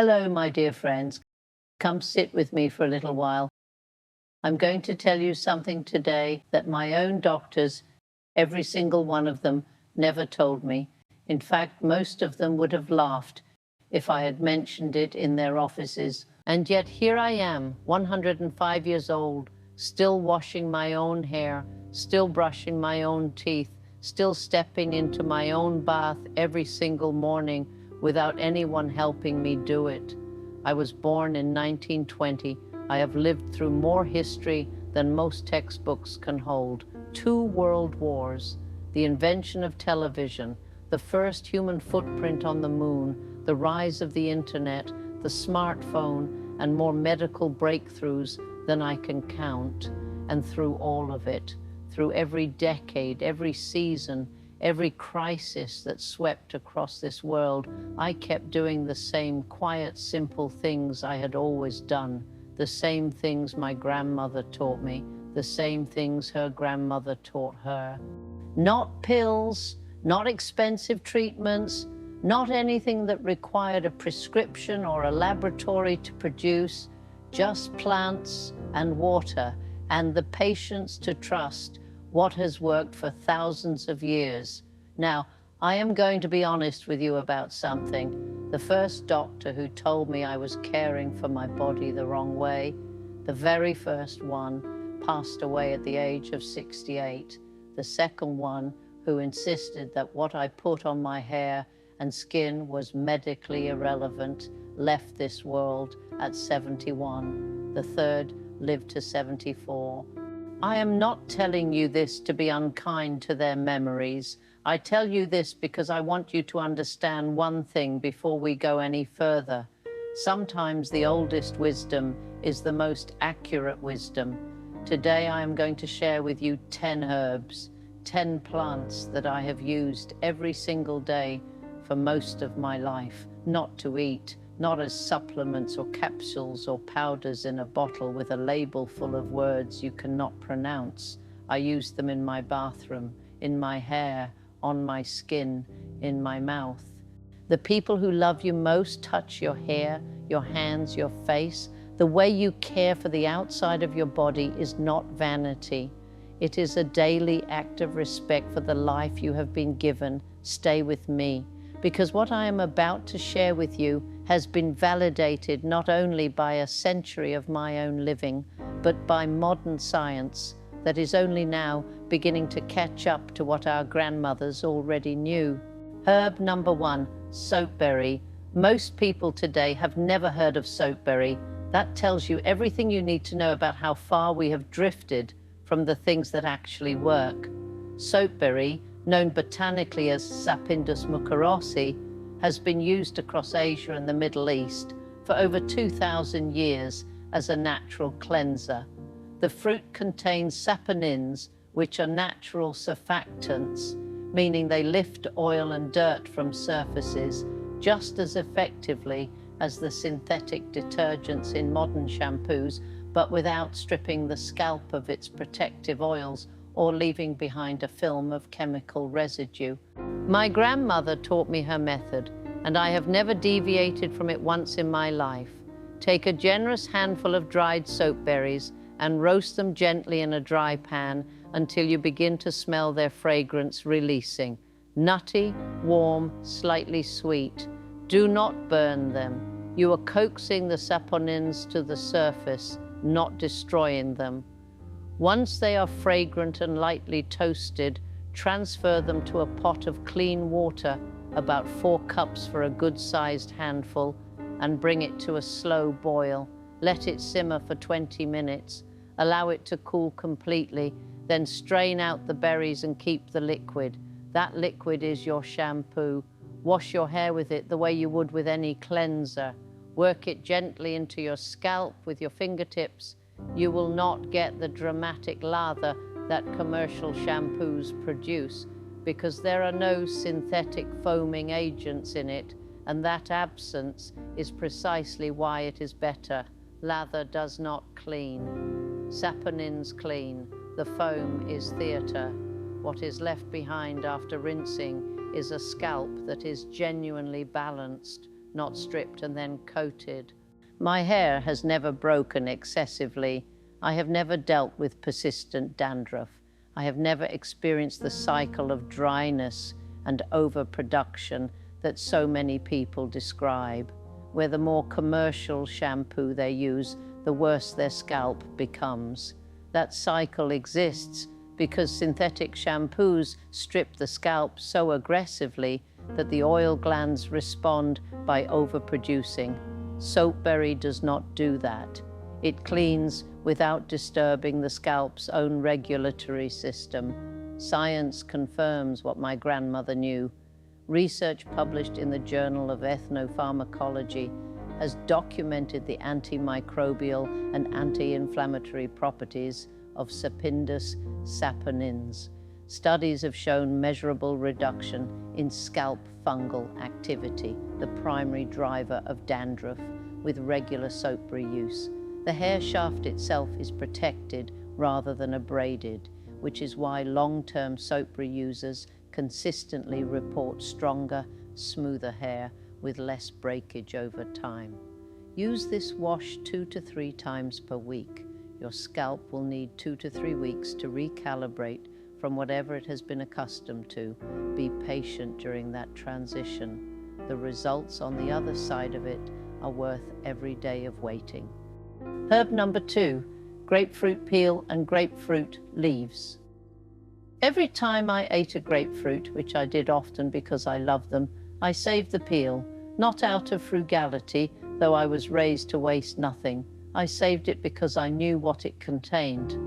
Hello, my dear friends. Come sit with me for a little while. I'm going to tell you something today that my own doctors, every single one of them, never told me. In fact, most of them would have laughed if I had mentioned it in their offices. And yet here I am, 105 years old, still washing my own hair, still brushing my own teeth, still stepping into my own bath every single morning without anyone helping me do it. I was born in 1920. I have lived through more history than most textbooks can hold. 2 world wars, the invention of television, the first human footprint on the moon, the rise of the internet, the smartphone, and more medical breakthroughs than I can count. And through all of it, through every decade, every season, every crisis that swept across this world, I kept doing the same quiet, simple things I had always done, the same things my grandmother taught me, the same things her grandmother taught her. Not pills, not expensive treatments, not anything that required a prescription or a laboratory to produce, just plants and water and the patience to trust what has worked for thousands of years. Now, I am going to be honest with you about something. The first doctor who told me I was caring for my body the wrong way, the very first one, passed away at the age of 68. The second one, who insisted that what I put on my hair and skin was medically irrelevant, left this world at 71. The third lived to 74. I am not telling you this to be unkind to their memories. I tell you this because I want you to understand one thing before we go any further. Sometimes the oldest wisdom is the most accurate wisdom. Today I am going to share with you 10 herbs, 10 plants that I have used every single day for most of my life, not to eat, not as supplements or capsules or powders in a bottle with a label full of words you cannot pronounce. I use them in my bathroom, in my hair, on my skin, in my mouth. The people who love you most touch your hair, your hands, your face. The way you care for the outside of your body is not vanity. It is a daily act of respect for the life you have been given. Stay with me, because what I am about to share with you has been validated not only by a century of my own living, but by modern science that is only now beginning to catch up to what our grandmothers already knew. Herb number 1, soapberry. Most people today have never heard of soapberry. That tells you everything you need to know about how far we have drifted from the things that actually work. Soapberry, known botanically as Sapindus mucorossi, has been used across Asia and the Middle East for over 2,000 years as a natural cleanser. The fruit contains saponins, which are natural surfactants, meaning they lift oil and dirt from surfaces just as effectively as the synthetic detergents in modern shampoos, but without stripping the scalp of its protective oils or leaving behind a film of chemical residue. My grandmother taught me her method, and I have never deviated from it once in my life. Take a generous handful of dried soap berries and roast them gently in a dry pan until you begin to smell their fragrance releasing. Nutty, warm, slightly sweet. Do not burn them. You are coaxing the saponins to the surface, not destroying them. Once they are fragrant and lightly toasted, transfer them to a pot of clean water, about 4 cups for a good-sized handful, and bring it to a slow boil. Let it simmer for 20 minutes. Allow it to cool completely, then strain out the berries and keep the liquid. That liquid is your shampoo. Wash your hair with it the way you would with any cleanser. Work it gently into your scalp with your fingertips. You will not get the dramatic lather that commercial shampoos produce, because there are no synthetic foaming agents in it, and that absence is precisely why it is better. Lather does not clean. Saponins clean. The foam is theatre. What is left behind after rinsing is a scalp that is genuinely balanced, not stripped and then coated. My hair has never broken excessively. I have never dealt with persistent dandruff. I have never experienced the cycle of dryness and overproduction that so many people describe, where the more commercial shampoo they use, the worse their scalp becomes. That cycle exists because synthetic shampoos strip the scalp so aggressively that the oil glands respond by overproducing. Soapberry does not do that. It cleans without disturbing the scalp's own regulatory system. Science confirms what my grandmother knew. Research published in the Journal of Ethnopharmacology has documented the antimicrobial and anti-inflammatory properties of Sapindus saponins. Studies have shown measurable reduction in scalp fungal activity, the primary driver of dandruff, with regular soapberry use. The hair shaft itself is protected rather than abraded, which is why long-term soapberry users consistently report stronger, smoother hair with less breakage over time. Use this wash 2 to 3 times per week. Your scalp will need 2 to 3 weeks to recalibrate from whatever it has been accustomed to. Be patient during that transition. The results on the other side of it are worth every day of waiting. Herb number 2, grapefruit peel and grapefruit leaves. Every time I ate a grapefruit, which I did often because I love them, I saved the peel, not out of frugality, though I was raised to waste nothing. I saved it because I knew what it contained.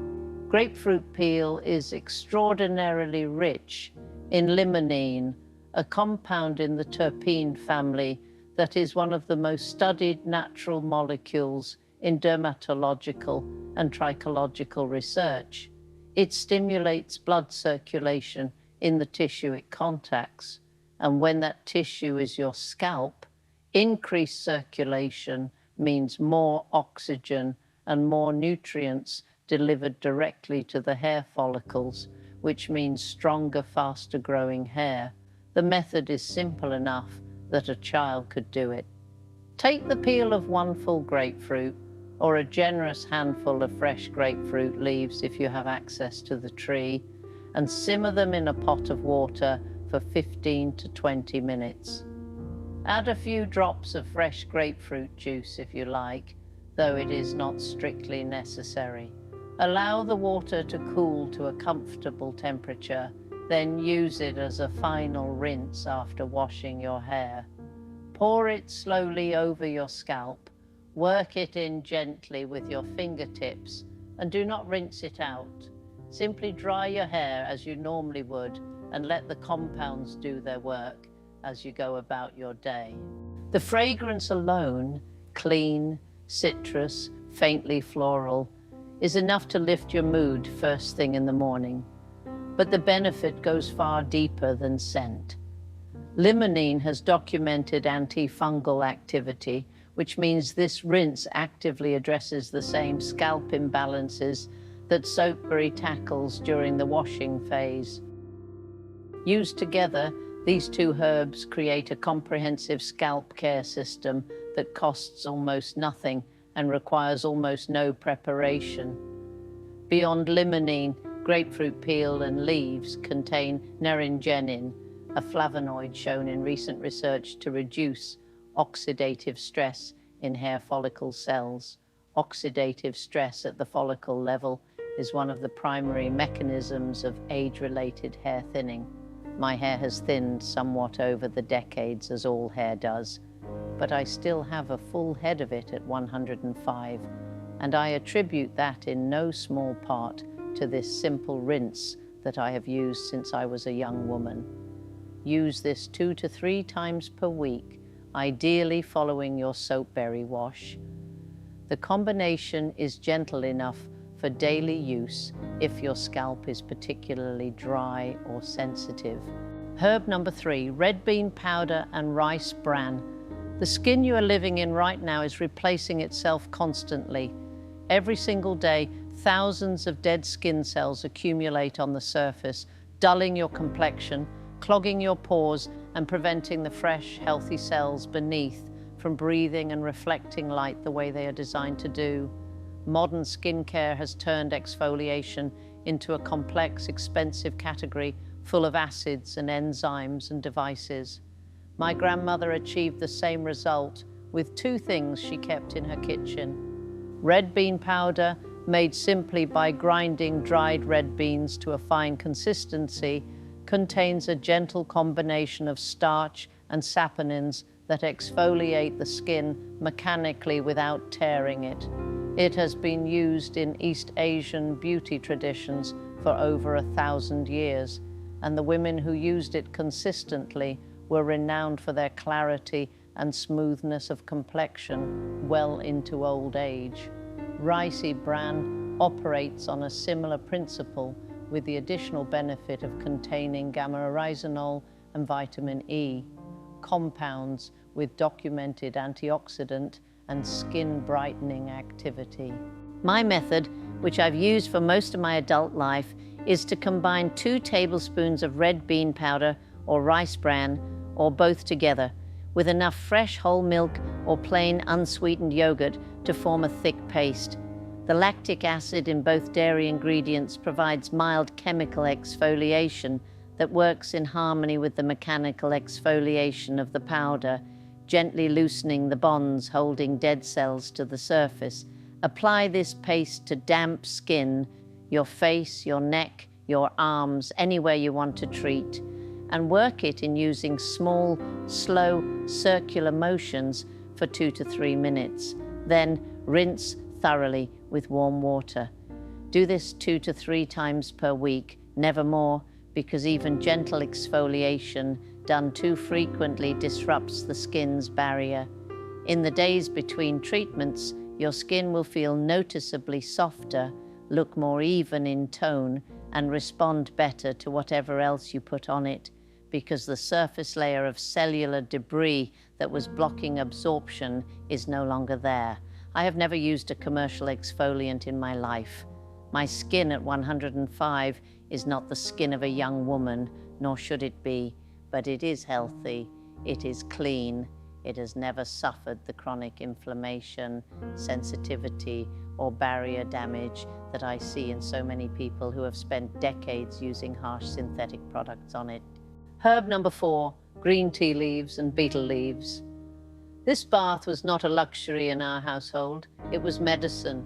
Grapefruit peel is extraordinarily rich in limonene, a compound in the terpene family that is one of the most studied natural molecules in dermatological and trichological research. It stimulates blood circulation in the tissue it contacts, and when that tissue is your scalp, increased circulation means more oxygen and more nutrients delivered directly to the hair follicles, which means stronger, faster growing hair. The method is simple enough that a child could do it. Take the peel of 1 full grapefruit, or a generous handful of fresh grapefruit leaves if you have access to the tree, and simmer them in a pot of water for 15 to 20 minutes. Add a few drops of fresh grapefruit juice if you like, though it is not strictly necessary. Allow the water to cool to a comfortable temperature, then use it as a final rinse after washing your hair. Pour it slowly over your scalp, work it in gently with your fingertips, and do not rinse it out. Simply dry your hair as you normally would and let the compounds do their work as you go about your day. The fragrance alone, clean, citrus, faintly floral, is enough to lift your mood first thing in the morning. But the benefit goes far deeper than scent. Limonene has documented antifungal activity, which means this rinse actively addresses the same scalp imbalances that soapberry tackles during the washing phase. Used together, these two herbs create a comprehensive scalp care system that costs almost nothing and requires almost no preparation. Beyond limonene, grapefruit peel and leaves contain naringenin, a flavonoid shown in recent research to reduce oxidative stress in hair follicle cells. Oxidative stress at the follicle level is one of the primary mechanisms of age-related hair thinning. My hair has thinned somewhat over the decades, as all hair does, but I still have a full head of it at 105, and I attribute that in no small part to this simple rinse that I have used since I was a young woman. Use this 2 to 3 times per week, ideally following your soapberry wash. The combination is gentle enough for daily use if your scalp is particularly dry or sensitive. Herb number 3, red bean powder and rice bran. The skin you are living in right now is replacing itself constantly. Every single day, thousands of dead skin cells accumulate on the surface, dulling your complexion, clogging your pores, and preventing the fresh, healthy cells beneath from breathing and reflecting light the way they are designed to do. Modern skincare has turned exfoliation into a complex, expensive category full of acids and enzymes and devices. My grandmother achieved the same result with two things she kept in her kitchen. Red bean powder, made simply by grinding dried red beans to a fine consistency, contains a gentle combination of starch and saponins that exfoliate the skin mechanically without tearing it. It has been used in East Asian beauty traditions for over 1,000 years, and the women who used it consistently were renowned for their clarity and smoothness of complexion well into old age. Rice bran operates on a similar principle, with the additional benefit of containing gamma-oryzanol and vitamin E, compounds with documented antioxidant and skin brightening activity. My method, which I've used for most of my adult life, is to combine 2 tablespoons of red bean powder or rice bran, or both together, with enough fresh whole milk or plain unsweetened yogurt to form a thick paste. The lactic acid in both dairy ingredients provides mild chemical exfoliation that works in harmony with the mechanical exfoliation of the powder, gently loosening the bonds holding dead cells to the surface. Apply this paste to damp skin, your face, your neck, your arms, anywhere you want to treat, and work it in using small, slow, circular motions for 2 to 3 minutes. Then rinse thoroughly with warm water. Do this 2 to 3 times per week, never more, because even gentle exfoliation done too frequently disrupts the skin's barrier. In the days between treatments, your skin will feel noticeably softer, look more even in tone, and respond better to whatever else you put on it, because the surface layer of cellular debris that was blocking absorption is no longer there. I have never used a commercial exfoliant in my life. My skin at 105 is not the skin of a young woman, nor should it be, but it is healthy, it is clean, it has never suffered the chronic inflammation, sensitivity, or barrier damage that I see in so many people who have spent decades using harsh synthetic products on it. Herb number 4, green tea leaves and betel leaves. This bath was not a luxury in our household, it was medicine.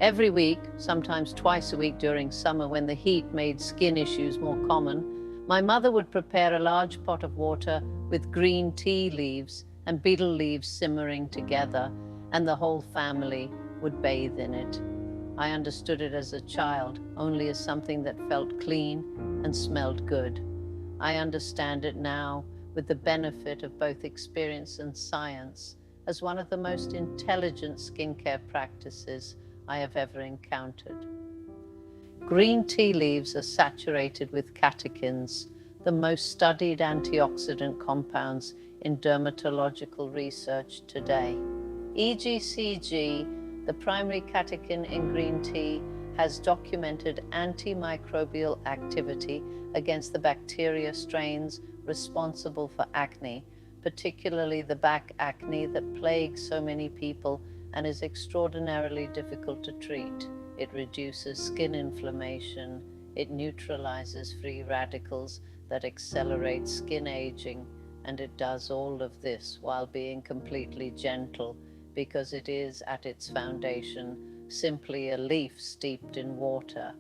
Every week, sometimes twice a week during summer when the heat made skin issues more common, my mother would prepare a large pot of water with green tea leaves and betel leaves simmering together, and the whole family would bathe in it. I understood it as a child only as something that felt clean and smelled good. I understand it now with the benefit of both experience and science as one of the most intelligent skincare practices I have ever encountered. Green tea leaves are saturated with catechins, the most studied antioxidant compounds in dermatological research today. EGCG, the primary catechin in green tea, has documented antimicrobial activity against the bacteria strains responsible for acne, particularly the back acne that plagues so many people and is extraordinarily difficult to treat. It reduces skin inflammation, it neutralizes free radicals that accelerate skin aging, and it does all of this while being completely gentle, because it is at its foundation simply a leaf steeped in water.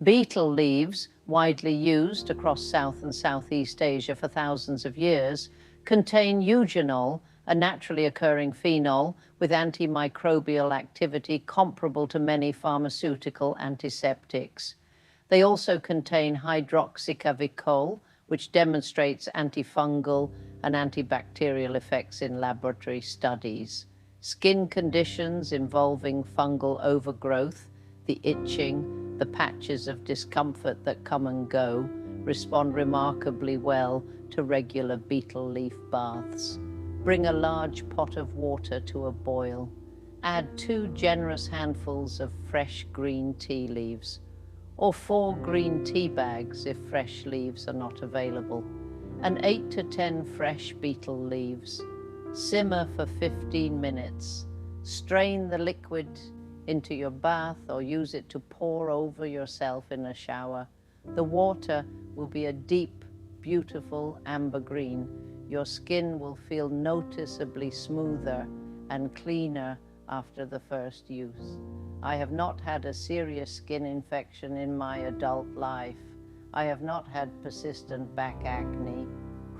Betel leaves, widely used across South and Southeast Asia for thousands of years, contain eugenol, a naturally occurring phenol with antimicrobial activity comparable to many pharmaceutical antiseptics. They also contain hydroxycavicol, which demonstrates antifungal and antibacterial effects in laboratory studies. Skin conditions involving fungal overgrowth, the itching, the patches of discomfort that come and go, respond remarkably well to regular betel leaf baths. Bring a large pot of water to a boil. Add 2 generous handfuls of fresh green tea leaves, or 4 green tea bags if fresh leaves are not available, and 8 to 10 fresh betel leaves. Simmer for 15 minutes. Strain the liquid into your bath or use it to pour over yourself in a shower. The water will be a deep, beautiful amber green. Your skin will feel noticeably smoother and cleaner after the first use. I have not had a serious skin infection in my adult life. I have not had persistent back acne,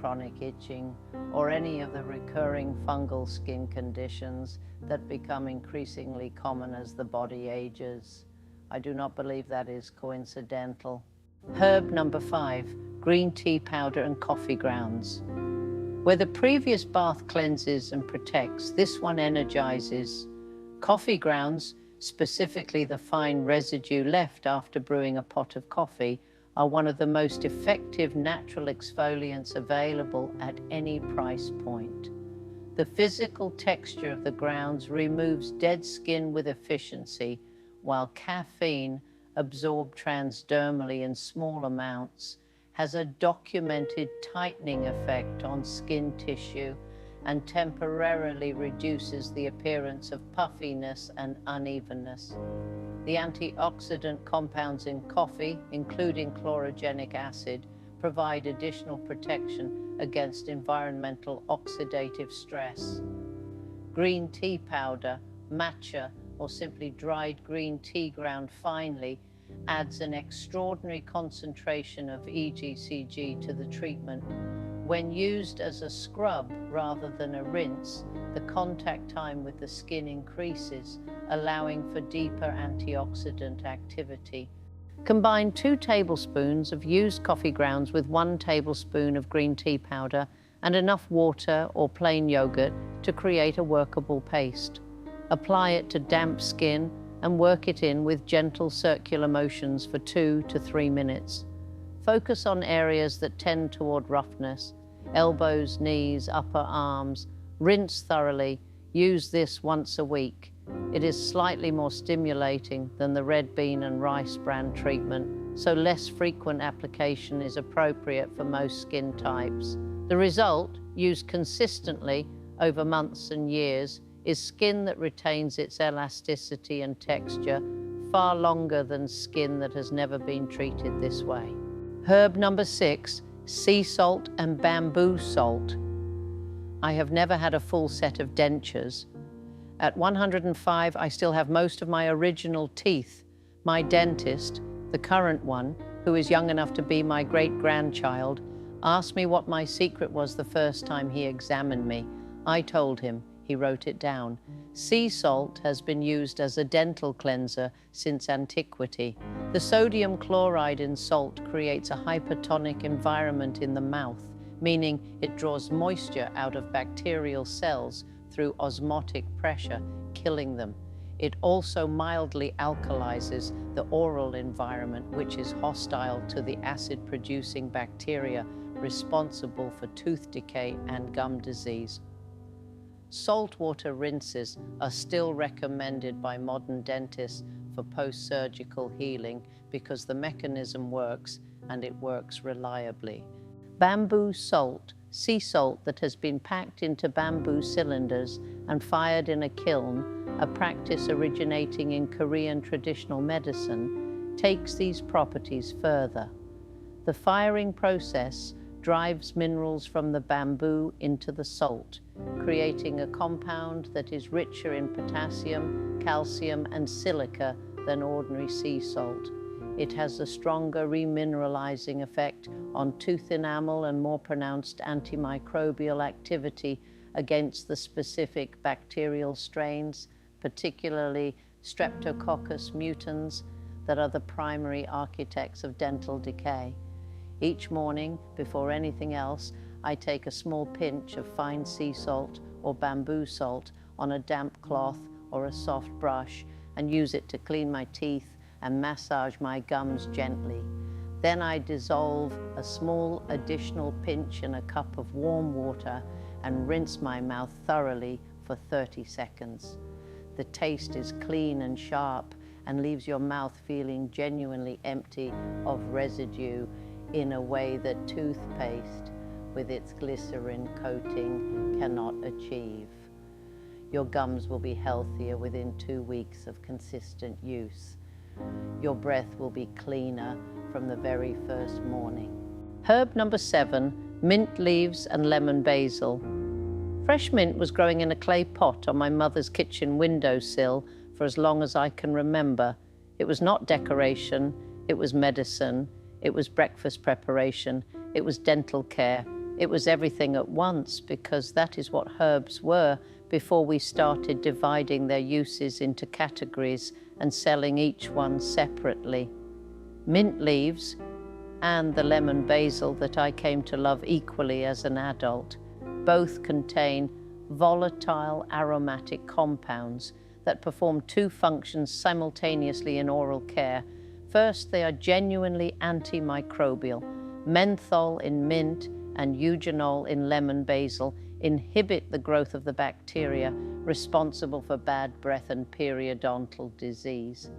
chronic itching, or any of the recurring fungal skin conditions that become increasingly common as the body ages. I do not believe that is coincidental. Herb number 5, green tea powder and coffee grounds. Where the previous bath cleanses and protects, this one energizes. Coffee grounds, specifically the fine residue left after brewing a pot of coffee, are one of the most effective natural exfoliants available at any price point. The physical texture of the grounds removes dead skin with efficiency, while caffeine, absorbed transdermally in small amounts, has a documented tightening effect on skin tissue and temporarily reduces the appearance of puffiness and unevenness. The antioxidant compounds in coffee, including chlorogenic acid, provide additional protection against environmental oxidative stress. Green tea powder, matcha, or simply dried green tea ground finely adds an extraordinary concentration of EGCG to the treatment. When used as a scrub rather than a rinse, the contact time with the skin increases, allowing for deeper antioxidant activity. Combine 2 tablespoons of used coffee grounds with 1 tablespoon of green tea powder and enough water or plain yogurt to create a workable paste. Apply it to damp skin and work it in with gentle circular motions for 2 to 3 minutes. Focus on areas that tend toward roughness, elbows, knees, upper arms. Rinse thoroughly. Use this once a week. It is slightly more stimulating than the red bean and rice bran treatment, so less frequent application is appropriate for most skin types. The result, used consistently over months and years, is skin that retains its elasticity and texture far longer than skin that has never been treated this way. Herb number 6, sea salt and bamboo salt. I have never had a full set of dentures. At 105, I still have most of my original teeth. My dentist, the current one, who is young enough to be my great-grandchild, asked me what my secret was the first time he examined me. I told him. He wrote it down. Sea salt has been used as a dental cleanser since antiquity. The sodium chloride in salt creates a hypertonic environment in the mouth, meaning it draws moisture out of bacterial cells through osmotic pressure, killing them. It also mildly alkalizes the oral environment, which is hostile to the acid-producing bacteria responsible for tooth decay and gum disease. Saltwater rinses are still recommended by modern dentists for post-surgical healing because the mechanism works and it works reliably. Bamboo salt, sea salt that has been packed into bamboo cylinders and fired in a kiln, a practice originating in Korean traditional medicine, takes these properties further. The firing process drives minerals from the bamboo into the salt, creating a compound that is richer in potassium, calcium, and silica than ordinary sea salt. It has a stronger remineralizing effect on tooth enamel and more pronounced antimicrobial activity against the specific bacterial strains, particularly Streptococcus mutans, that are the primary architects of dental decay. Each morning, before anything else, I take a small pinch of fine sea salt or bamboo salt on a damp cloth or a soft brush and use it to clean my teeth and massage my gums gently. Then I dissolve a small additional pinch in a cup of warm water and rinse my mouth thoroughly for 30 seconds. The taste is clean and sharp and leaves your mouth feeling genuinely empty of residue in a way that toothpaste, with its glycerin coating cannot achieve. Your gums will be healthier within 2 weeks of consistent use. Your breath will be cleaner from the very first morning. Herb number 7, mint leaves and lemon basil. Fresh mint was growing in a clay pot on my mother's kitchen windowsill for as long as I can remember. It was not decoration, it was medicine, it was breakfast preparation, it was dental care, it was everything at once, because that is what herbs were before we started dividing their uses into categories and selling each one separately. Mint leaves and the lemon basil that I came to love equally as an adult both contain volatile aromatic compounds that perform 2 functions simultaneously in oral care. First, they are genuinely antimicrobial. Menthol in mint and eugenol in lemon basil inhibit the growth of the bacteria responsible for bad breath and periodontal disease.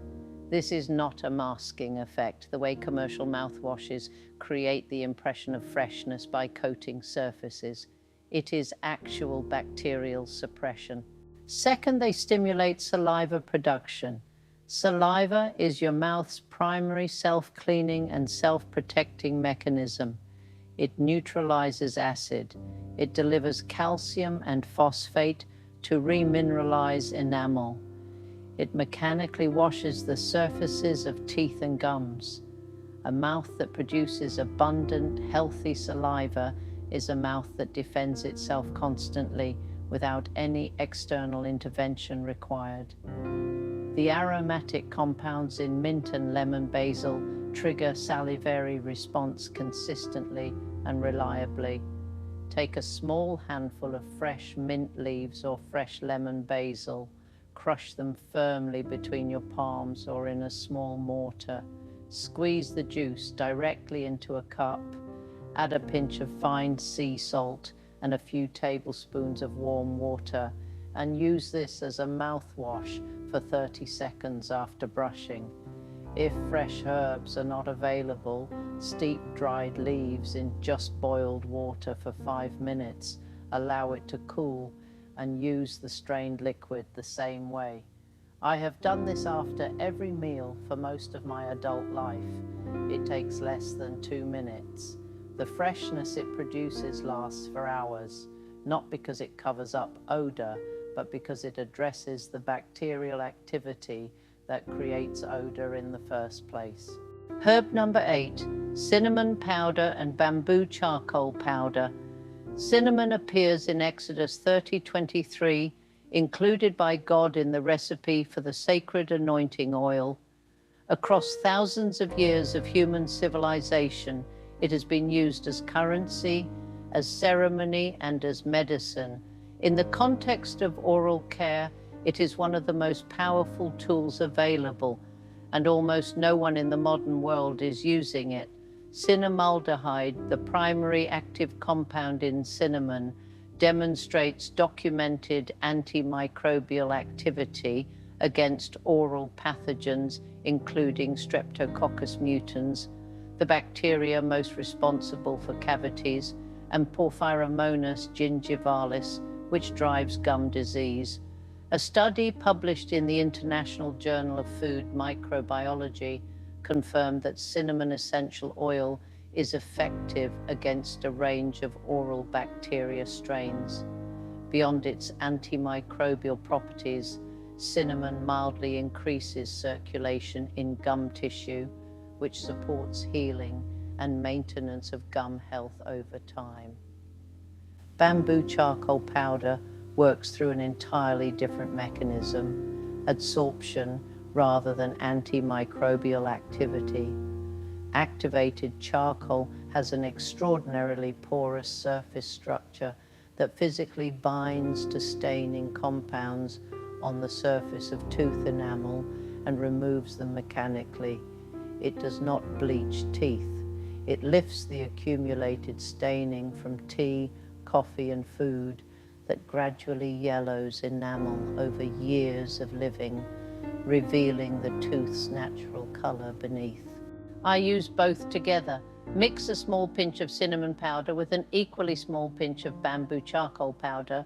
This is not a masking effect, the way commercial mouthwashes create the impression of freshness by coating surfaces. It is actual bacterial suppression. Second, they stimulate saliva production. Saliva is your mouth's primary self-cleaning and self-protecting mechanism. It neutralizes acid. It delivers calcium and phosphate to remineralize enamel. It mechanically washes the surfaces of teeth and gums. A mouth that produces abundant, healthy saliva is a mouth that defends itself constantly without any external intervention required. The aromatic compounds in mint and lemon basil trigger salivary response consistently and reliably. Take a small handful of fresh mint leaves or fresh lemon basil. Crush them firmly between your palms or in a small mortar. Squeeze the juice directly into a cup. Add a pinch of fine sea salt and a few tablespoons of warm water, and use this as a mouthwash for 30 seconds after brushing. If fresh herbs are not available, steep dried leaves in just boiled water for 5 minutes. Allow it to cool and use the strained liquid the same way. I have done this after every meal for most of my adult life. It takes less than 2 minutes. The freshness it produces lasts for hours, not because it covers up odor, but because it addresses the bacterial activity that creates odor in the first place. Herb number 8, cinnamon powder and bamboo charcoal powder. Cinnamon appears in Exodus 30:23, included by God in the recipe for the sacred anointing oil. Across thousands of years of human civilization, it has been used as currency, as ceremony, and as medicine. In the context of oral care, it is one of the most powerful tools available, and almost no one in the modern world is using it. Cinnamaldehyde, the primary active compound in cinnamon, demonstrates documented antimicrobial activity against oral pathogens, including Streptococcus mutans, the bacteria most responsible for cavities, and Porphyromonas gingivalis, which drives gum disease. A study published in the International Journal of Food Microbiology confirmed that cinnamon essential oil is effective against a range of oral bacteria strains. Beyond its antimicrobial properties, cinnamon mildly increases circulation in gum tissue, which supports healing and maintenance of gum health over time. Bamboo charcoal powder works through an entirely different mechanism, adsorption rather than antimicrobial activity. Activated charcoal has an extraordinarily porous surface structure that physically binds to staining compounds on the surface of tooth enamel and removes them mechanically. It does not bleach teeth. It lifts the accumulated staining from tea, coffee, and food that gradually yellows enamel over years of living, revealing the tooth's natural color beneath. I use both together Mix a small pinch of cinnamon powder with an equally small pinch of bamboo charcoal powder.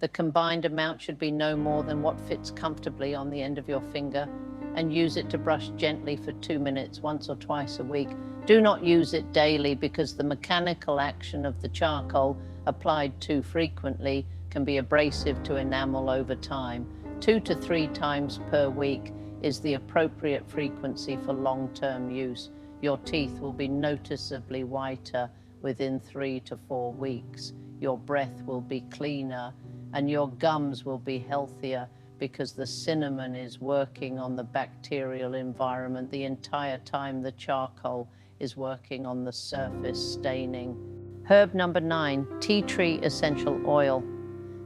The combined amount should be no more than what fits comfortably on the end of your finger, and use it to brush gently for 2 minutes once or twice a week. Do not use it daily because the mechanical action of the charcoal applied too frequently can be abrasive to enamel over time. 2 to 3 times per week is the appropriate frequency for long-term use. Your teeth will be noticeably whiter within 3 to 4 weeks. Your breath will be cleaner and your gums will be healthier because the cinnamon is working on the bacterial environment the entire time the charcoal is working on the surface staining. Herb number 9, tea tree essential oil.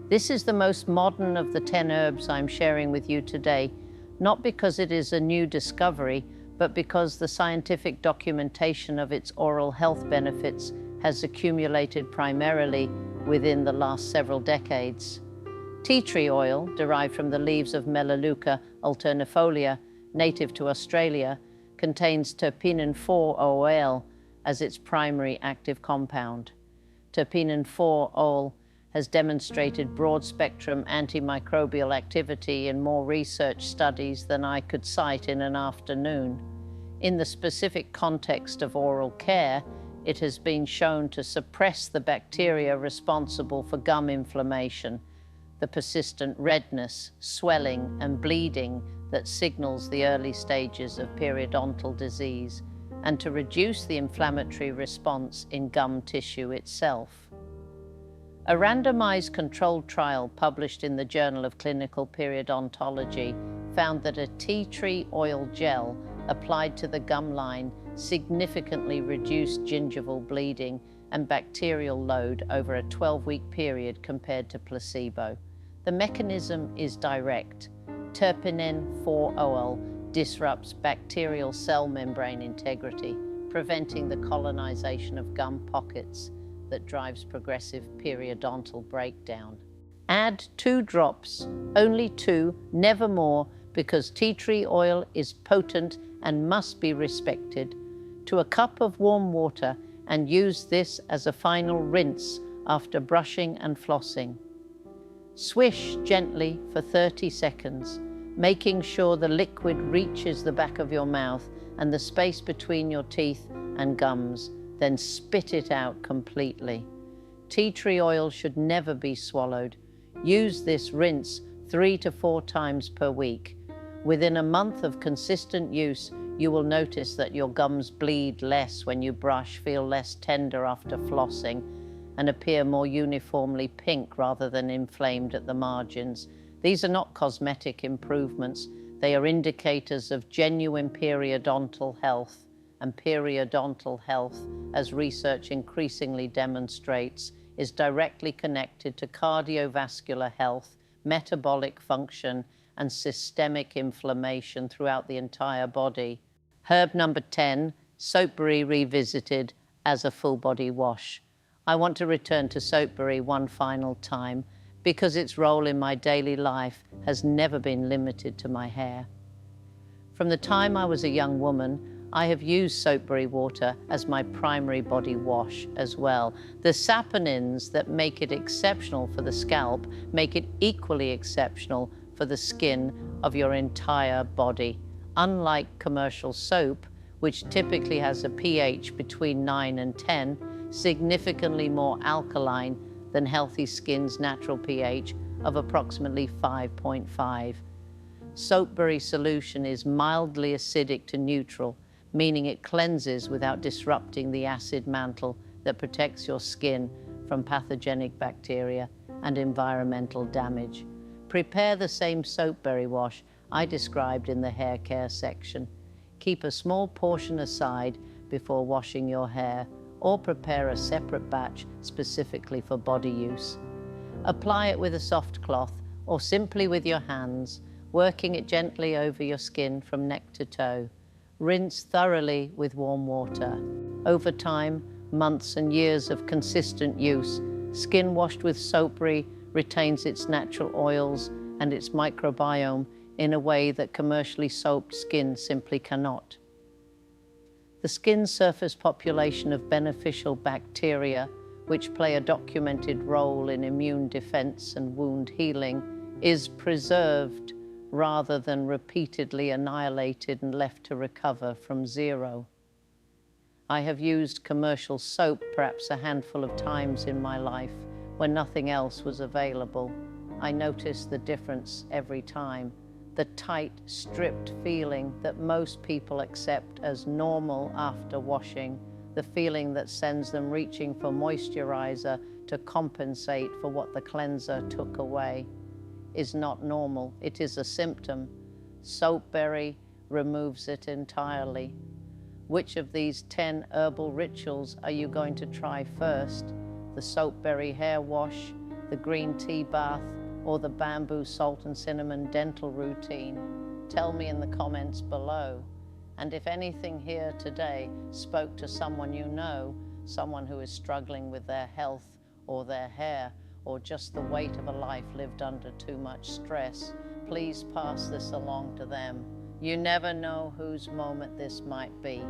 This is the most modern of the 10 herbs I'm sharing with you today, not because it is a new discovery, but because the scientific documentation of its oral health benefits has accumulated primarily within the last several decades. Tea tree oil, derived from the leaves of Melaleuca alternifolia, native to Australia, contains terpenin 4-OL as its primary active compound. Terpenin 4-OL has demonstrated broad-spectrum antimicrobial activity in more research studies than I could cite in an afternoon. In the specific context of oral care, it has been shown to suppress the bacteria responsible for gum inflammation, the persistent redness, swelling, and bleeding that signals the early stages of periodontal disease, and to reduce the inflammatory response in gum tissue itself. A randomized controlled trial published in the Journal of Clinical Periodontology found that a tea tree oil gel applied to the gum line significantly reduced gingival bleeding and bacterial load over a 12-week period compared to placebo. The mechanism is direct. Terpenin 4-OL disrupts bacterial cell membrane integrity, preventing the colonization of gum pockets that drives progressive periodontal breakdown. Add 2 drops, only 2, never more, because tea tree oil is potent and must be respected, to a cup of warm water and use this as a final rinse after brushing and flossing. Swish gently for 30 seconds, making sure the liquid reaches the back of your mouth and the space between your teeth and gums, then spit it out completely. Tea tree oil should never be swallowed. Use this rinse 3 to 4 times per week. Within a month of consistent use, you will notice that your gums bleed less when you brush, feel less tender after flossing, and appear more uniformly pink rather than inflamed at the margins. These are not cosmetic improvements. They are indicators of genuine periodontal health, and periodontal health, as research increasingly demonstrates, is directly connected to cardiovascular health, metabolic function, and systemic inflammation throughout the entire body. Herb number 10, soapberry revisited as a full body wash. I want to return to soapberry one final time because its role in my daily life has never been limited to my hair. From the time I was a young woman, I have used soapberry water as my primary body wash as well. The saponins that make it exceptional for the scalp make it equally exceptional for the skin of your entire body. Unlike commercial soap, which typically has a pH between 9 and 10, significantly more alkaline than healthy skin's natural pH of approximately 5.5. Soapberry solution is mildly acidic to neutral, meaning it cleanses without disrupting the acid mantle that protects your skin from pathogenic bacteria and environmental damage. Prepare the same soapberry wash I described in the hair care section. Keep a small portion aside before washing your hair, or prepare a separate batch specifically for body use. Apply it with a soft cloth or simply with your hands, working it gently over your skin from neck to toe. Rinse thoroughly with warm water. Over time, months and years of consistent use, skin washed with soapberry retains its natural oils and its microbiome in a way that commercially soaped skin simply cannot. The skin surface population of beneficial bacteria, which play a documented role in immune defense and wound healing, is preserved rather than repeatedly annihilated and left to recover from zero. I have used commercial soap perhaps a handful of times in my life when nothing else was available. I noticed the difference every time. The tight, stripped feeling that most people accept as normal after washing, the feeling that sends them reaching for moisturizer to compensate for what the cleanser took away, is not normal. It is a symptom. Soapberry removes it entirely. Which of these 10 herbal rituals are you going to try first? The soapberry hair wash, the green tea bath, or the bamboo salt and cinnamon dental routine? Tell me in the comments below. And if anything here today spoke to someone you know, someone who is struggling with their health or their hair, or just the weight of a life lived under too much stress, please pass this along to them. You never know whose moment this might be.